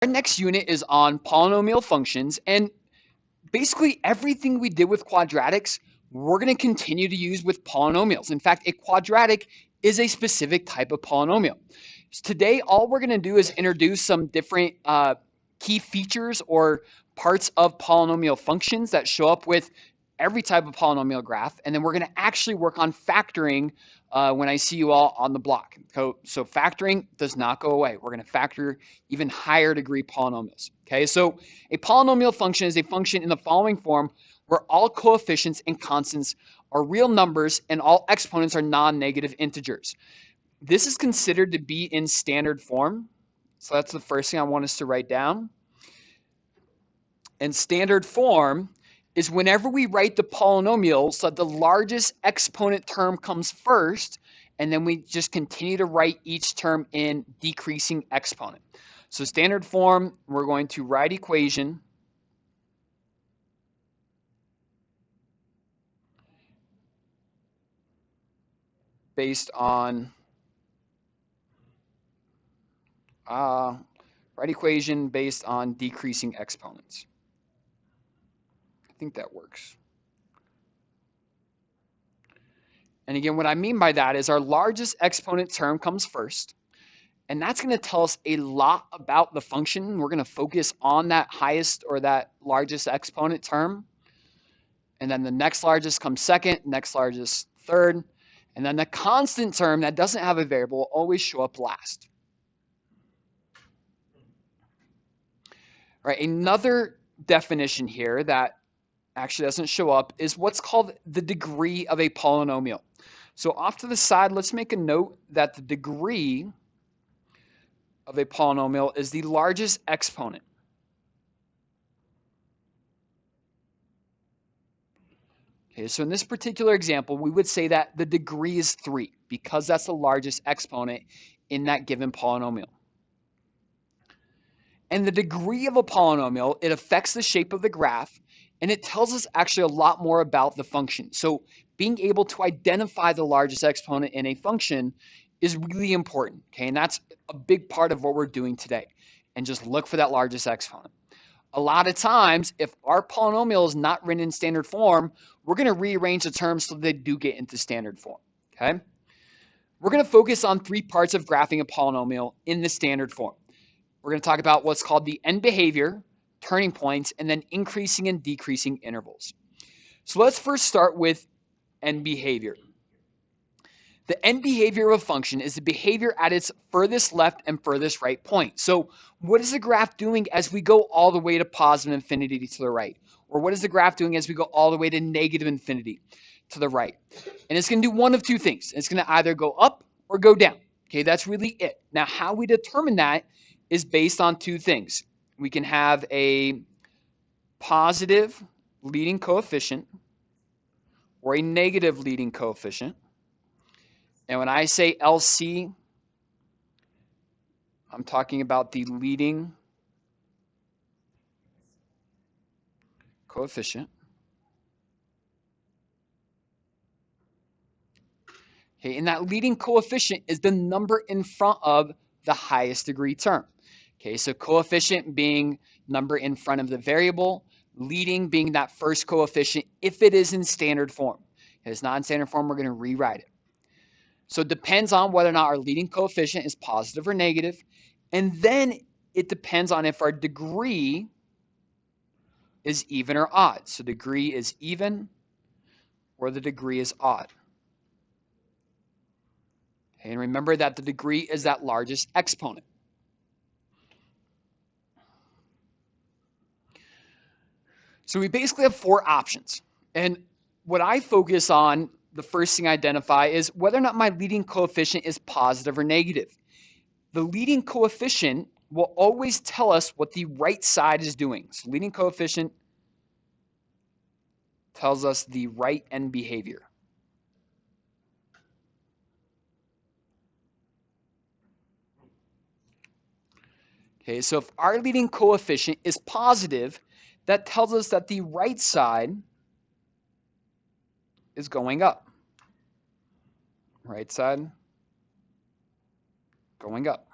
Our next unit is on polynomial functions, and basically everything we did with quadratics, we're going to continue to use with polynomials. In fact, a quadratic is a specific type of polynomial. So today, all we're going to do is introduce some different key features or parts of polynomial functions that show up with every type of polynomial graph, and then we're going to actually work on factoring when I see you all on the block. So factoring does not go away. We're going to factor even higher degree polynomials. Okay, so a polynomial function is a function in the following form where all coefficients and constants are real numbers and all exponents are non-negative integers. This is considered to be in standard form. So that's the first thing I want us to write down. And standard form is whenever we write the polynomial so that the largest exponent term comes first, and then we just continue to write each term in decreasing exponent. So standard form, we're going to write equation based on decreasing exponents. I think that works. And again, what I mean by that is our largest exponent term comes first. And that's going to tell us a lot about the function. We're going to focus on that highest or that largest exponent term. And then the next largest comes second, next largest third. And then the constant term that doesn't have a variable will always show up last. All right, another definition here that actually doesn't show up is what's called the degree of a polynomial. So off to the side, let's make a note that the degree of a polynomial is the largest exponent. Okay, so in this particular example, we would say that the degree is 3 because that's the largest exponent in that given polynomial. And the degree of a polynomial, it affects the shape of the graph, and it tells us actually a lot more about the function. So being able to identify the largest exponent in a function is really important, okay? And that's a big part of what we're doing today. And just look for that largest exponent. A lot of times, if our polynomial is not written in standard form, we're going to rearrange the terms so they do get into standard form, okay? We're going to focus on 3 parts of graphing a polynomial in the standard form. We're going to talk about what's called the end behavior, turning points, and then increasing and decreasing intervals. So let's first start with end behavior. The end behavior of a function is the behavior at its furthest left and furthest right point. So what is the graph doing as we go all the way to positive infinity to the right? Or what is the graph doing as we go all the way to negative infinity to the right? And it's going to do one of 2 things. It's going to either go up or go down. Okay, that's really it. Now, how we determine that is based on 2 things. We can have a positive leading coefficient or a negative leading coefficient. And when I say LC, I'm talking about the leading coefficient. Okay, and that leading coefficient is the number in front of the highest degree term. Okay, so coefficient being number in front of the variable, leading being that first coefficient if it is in standard form. If it's not in standard form, we're going to rewrite it. So it depends on whether or not our leading coefficient is positive or negative. And then it depends on if our degree is even or odd. So degree is even or the degree is odd. Okay, and remember that the degree is that largest exponent. So we basically have 4 options. And what I focus on, the first thing I identify is whether or not my leading coefficient is positive or negative. The leading coefficient will always tell us what the right side is doing. So leading coefficient tells us the right end behavior. Okay, so if our leading coefficient is positive, that tells us that the right side is going up. Right side going up.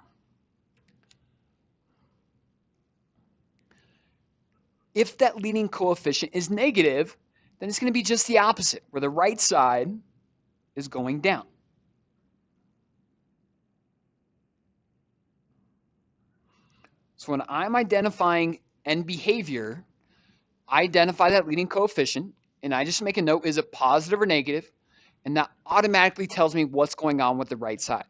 if that leading coefficient is negative, then it's going to be just the opposite, where the right side is going down. So when I'm identifying end behavior, I identify that leading coefficient, and I just make a note, is it positive or negative? And that automatically tells me what's going on with the right side.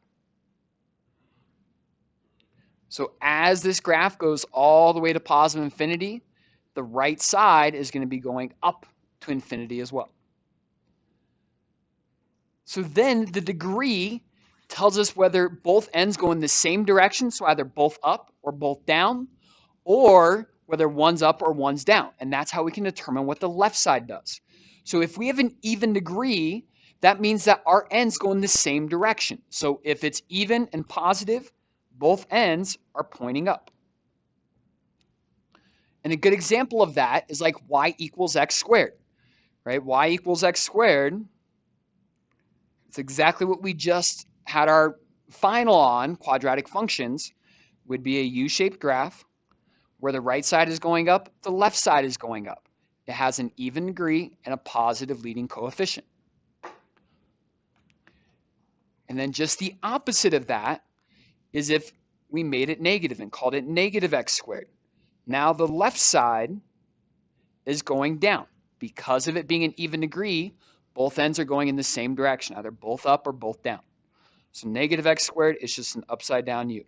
So as this graph goes all the way to positive infinity, the right side is going to be going up to infinity as well. So then the degree tells us whether both ends go in the same direction, so either both up or both down, or whether one's up or one's down. And that's how we can determine what the left side does. So if we have an even degree, that means that our ends go in the same direction. So if it's even and positive, both ends are pointing up. And a good example of that is like y equals x squared, right? Y equals x squared. It's exactly what we just had our final on, quadratic functions, would be a U-shaped graph where the right side is going up, the left side is going up. It has an even degree and a positive leading coefficient. And then just the opposite of that is if we made it negative and called it negative x squared. Now the left side is going down. Because of it being an even degree, both ends are going in the same direction, either both up or both down. So negative x squared is just an upside down u.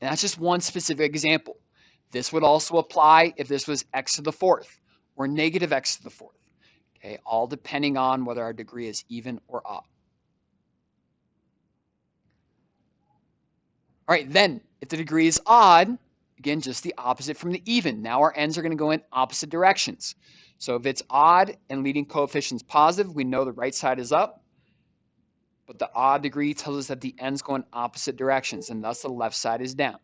And that's just one specific example. This would also apply if this was x to the fourth or negative x to the fourth. Okay, all depending on whether our degree is even or odd. All right, then if the degree is odd, again, just the opposite from the even. Now our ends are going to go in opposite directions. So if it's odd and leading coefficient's positive, we know the right side is up. But the odd degree tells us that the ends go in opposite directions, and thus the left side is down.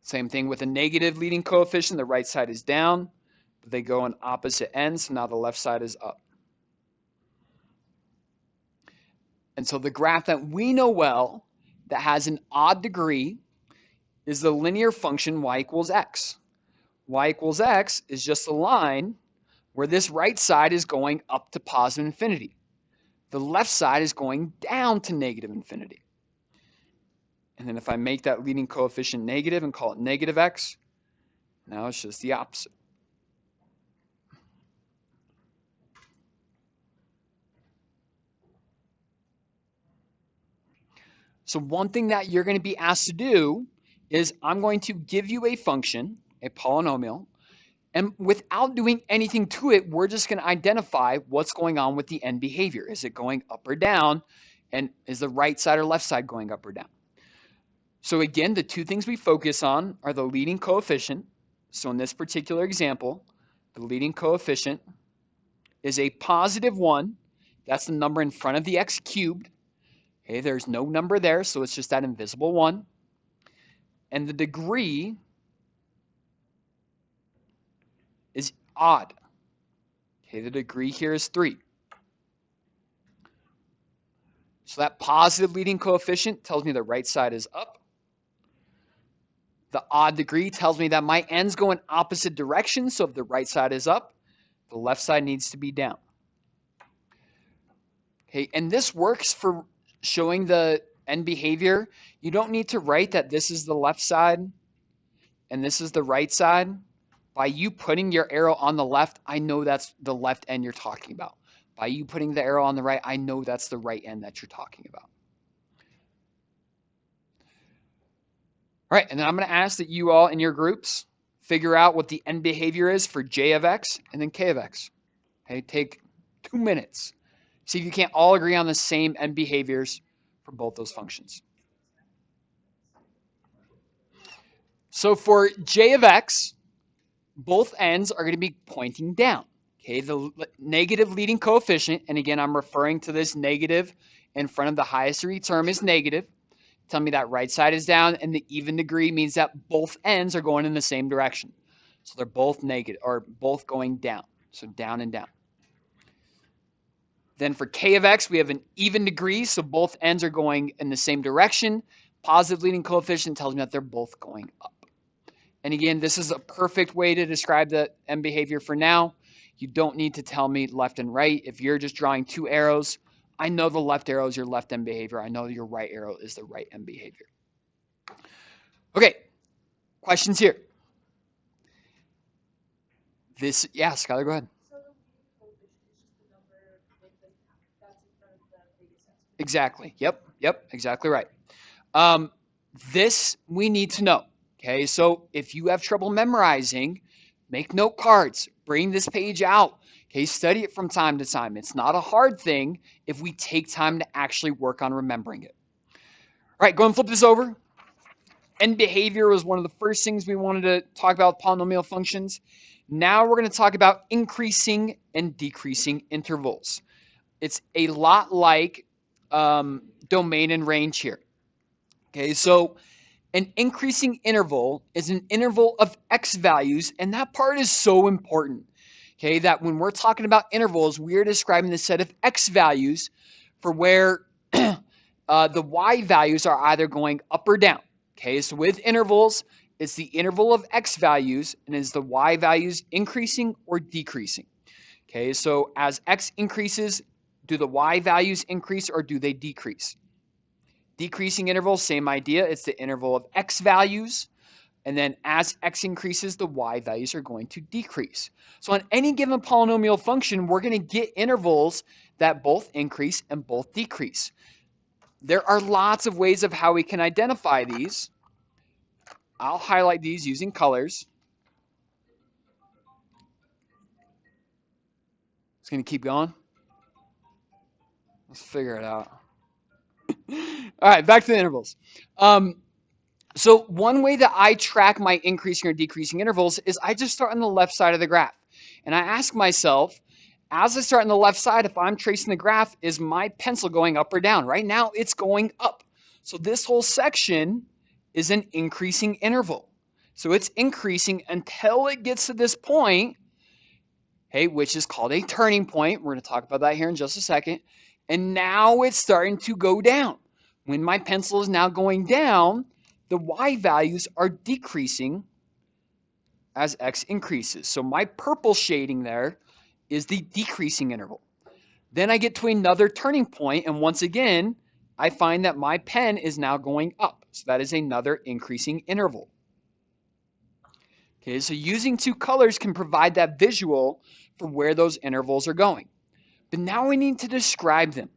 Same thing with a negative leading coefficient, the right side is down, but they go in opposite ends, so now the left side is up. And so the graph that we know well that has an odd degree is the linear function y equals x. Y equals x is just a line where this right side is going up to positive infinity. The left side is going down to negative infinity. And then if I make that leading coefficient negative and call it negative x, now it's just the opposite. So one thing that you're going to be asked to do is I'm going to give you a function, a polynomial, and without doing anything to it, we're just going to identify what's going on with the end behavior. Is it going up or down? And is the right side or left side going up or down? So again, the two things we focus on are the leading coefficient. So in this particular example, the leading coefficient is a positive 1. That's the number in front of the x cubed. Okay, there's no number there, so it's just that invisible 1. And the degree is odd. Okay, the degree here is 3. So that positive leading coefficient tells me the right side is up. The odd degree tells me that my ends go in opposite directions, so if the right side is up, the left side needs to be down. Okay, and this works for showing the end behavior. You don't need to write that this is the left side and this is the right side. By you putting your arrow on the left, I know that's the left end you're talking about. By you putting the arrow on the right, I know that's the right end that you're talking about. All right, and then I'm going to ask that you all in your groups figure out what the end behavior is for j of x and then k of x. Okay, take 2 minutes. See if you can't all agree on the same end behaviors for both those functions. So for j of x, both ends are going to be pointing down. Okay, the negative leading coefficient, and again, I'm referring to this negative in front of the highest degree term is negative. Tell me that right side is down, and the even degree means that both ends are going in the same direction. So they're both negative, or both going down. So down and down. Then for k of x, we have an even degree, so both ends are going in the same direction. Positive leading coefficient tells me that they're both going up. And again, this is a perfect way to describe the end behavior for now. You don't need to tell me left and right. If you're just drawing two arrows, I know the left arrow is your left end behavior. I know your right arrow is the right end behavior. Okay, questions here? Yeah, Skylar, go ahead. Exactly. Yep, exactly right. This we need to know. Okay, so if you have trouble memorizing, make note cards, bring this page out. Okay, study it from time to time. It's not a hard thing if we take time to actually work on remembering it. All right, go and flip this over. End behavior was one of the first things we wanted to talk about with polynomial functions. Now we're going to talk about increasing and decreasing intervals. It's a lot like domain and range here. Okay, so an increasing interval is an interval of x values, and that part is so important. Okay, that when we're talking about intervals, we're describing the set of x values for where the y values are either going up or down. Okay, so with intervals, it's the interval of x values, and is the y values increasing or decreasing? Okay, so as x increases, do the y values increase or do they decrease? Decreasing interval, same idea. It's the interval of x values. And then as x increases, the y values are going to decrease. So on any given polynomial function, we're going to get intervals that both increase and both decrease. There are lots of ways of how we can identify these. I'll highlight these using colors. It's going to keep going. Let's figure it out. All right, back to the intervals. So one way that I track my increasing or decreasing intervals is I just start on the left side of the graph. And I ask myself, as I start on the left side, if I'm tracing the graph, is my pencil going up or down? Right now, it's going up. So this whole section is an increasing interval. So it's increasing until it gets to this point, hey, which is called a turning point. We're going to talk about that here in just a second. And now it's starting to go down. When my pencil is now going down, the y values are decreasing as x increases. So my purple shading there is the decreasing interval. Then I get to another turning point, and once again, I find that my pen is now going up. So that is another increasing interval. Okay, so using two colors can provide that visual for where those intervals are going. But now we need to describe them.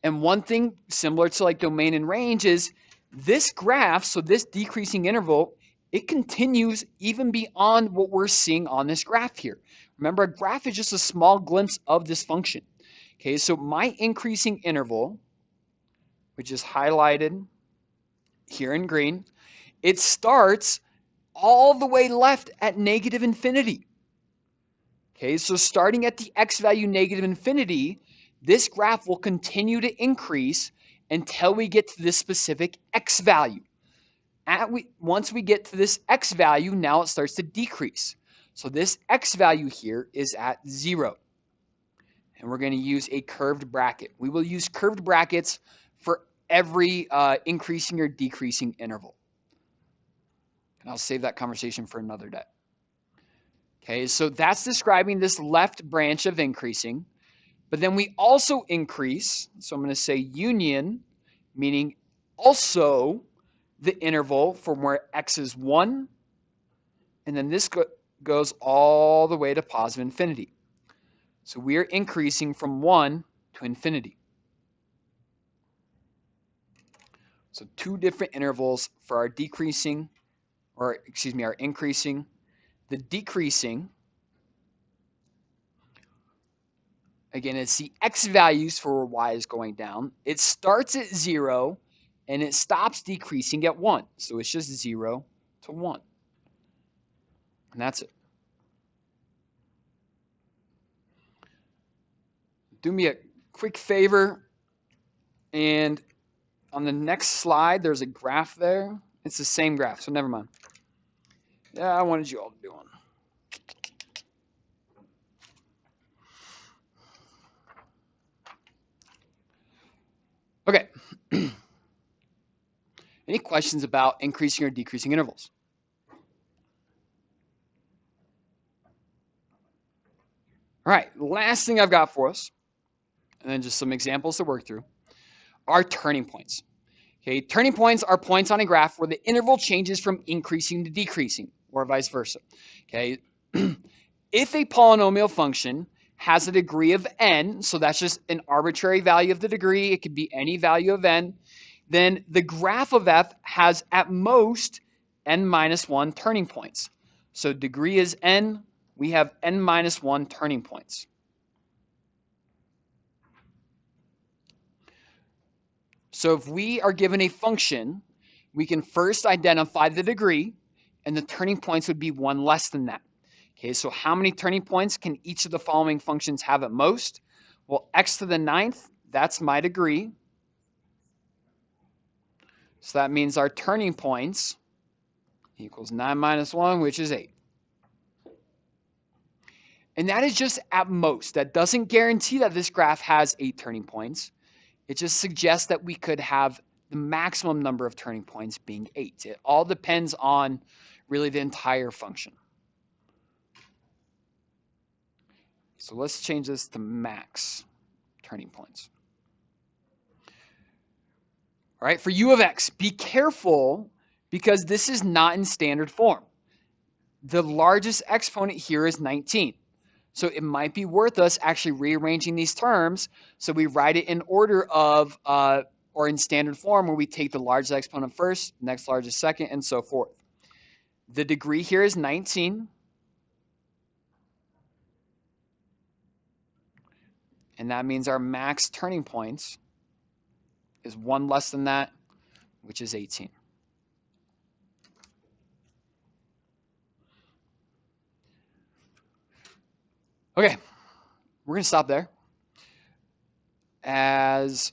And one thing similar to like domain and range is this graph, so this decreasing interval, it continues even beyond what we're seeing on this graph here. Remember, a graph is just a small glimpse of this function. Okay, so my increasing interval, which is highlighted here in green, it starts all the way left at negative infinity. Okay, so starting at the x value negative infinity, this graph will continue to increase until we get to this specific x value. Once we get to this x value, now it starts to decrease. So this x value here is at 0. And we're going to use a curved bracket. We will use curved brackets for every increasing or decreasing interval. And I'll save that conversation for another day. Okay, so that's describing this left branch of increasing. But then we also increase, so I'm going to say union, meaning also the interval from where x is 1, and then this goes all the way to positive infinity. So we are increasing from 1 to infinity. So two different intervals for our decreasing, or excuse me, our increasing. The decreasing, again, it's the x values for where y is going down. It starts at 0 and it stops decreasing at 1. So it's just 0 to 1. And that's it. Do me a quick favor, and on the next slide, there's a graph there. It's the same graph, so never mind. Yeah, I wanted you all to do one. Any questions about increasing or decreasing intervals? All right, last thing I've got for us, and then just some examples to work through, are turning points. Okay, turning points are points on a graph where the interval changes from increasing to decreasing, or vice versa. Okay, if a polynomial function has a degree of n, so that's just an arbitrary value of the degree, it could be any value of n, then the graph of f has at most n minus 1 turning points. So degree is n, we have n minus 1 turning points. So if we are given a function, we can first identify the degree, and the turning points would be 1 less than that. Okay, so how many turning points can each of the following functions have at most? Well, x to the 9th, that's my degree. So that means our turning points equals 9 minus 1, which is 8. And that is just at most. That doesn't guarantee that this graph has 8 turning points. It just suggests that we could have the maximum number of turning points being 8. It all depends on really the entire function. So let's change this to max turning points. All right, for u of x, be careful because this is not in standard form. The largest exponent here is 19. So it might be worth us actually rearranging these terms so we write it in order of, or in standard form where we take the largest exponent first, next largest second, and so forth. The degree here is 19. And that means our max turning points is 1 less than that, which is 18. Okay, we're going to stop there. As